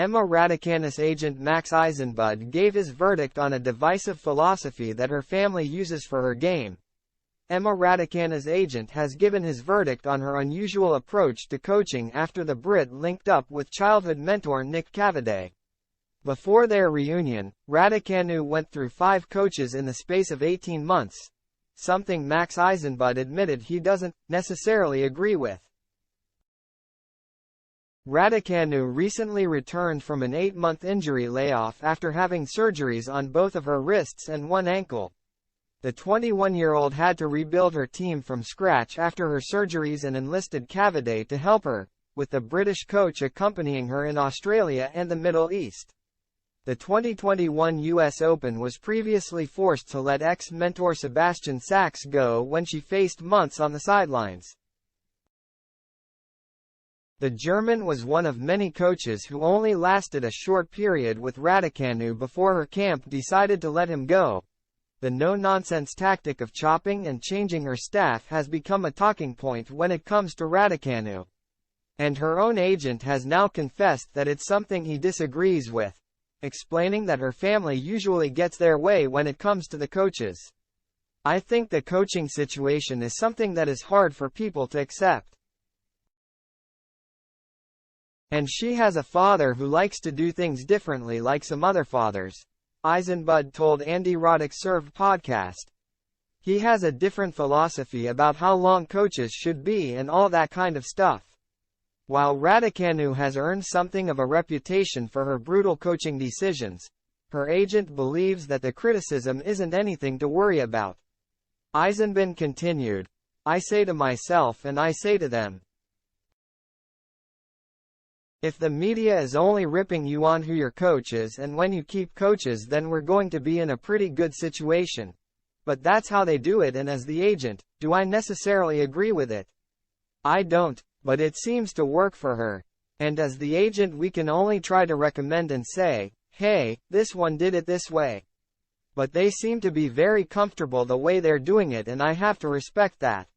Emma Raducanu's agent Max Eisenbud gave his verdict on a divisive philosophy that her family uses for her game. Emma Raducanu's agent has given his verdict on her unusual approach to coaching after the Brit linked up with childhood mentor Nick Cavaday. Before their reunion, Raducanu went through 5 coaches in the space of 18 months, something Max Eisenbud admitted he doesn't necessarily agree with. Raducanu recently returned from an 8-month injury layoff after having surgeries on both of her wrists and one ankle. The 21-year-old had to rebuild her team from scratch after her surgeries and enlisted Cavaday to help her, with the British coach accompanying her in Australia and the Middle East. The 2021 US Open was previously forced to let ex-mentor Sebastian Sachs go when she faced months on the sidelines. The German was one of many coaches who only lasted a short period with Raducanu before her camp decided to let him go. The no-nonsense tactic of chopping and changing her staff has become a talking point when it comes to Raducanu. And her own agent has now confessed that it's something he disagrees with, explaining that her family usually gets their way when it comes to the coaches. "I think the coaching situation is something that is hard for people to accept. And she has a father who likes to do things differently like some other fathers," Eisenbud told Andy Roddick's Served podcast. "He has a different philosophy about how long coaches should be and all that kind of stuff." While Raducanu has earned something of a reputation for her brutal coaching decisions, her agent believes that the criticism isn't anything to worry about. Eisenbud continued, "I say to myself and I say to them, if the media is only ripping you on who your coach is and when you keep coaches, then we're going to be in a pretty good situation. But that's how they do it, and as the agent, do I necessarily agree with it? I don't, but it seems to work for her. And as the agent we can only try to recommend and say, hey, this one did it this way. But they seem to be very comfortable the way they're doing it, and I have to respect that."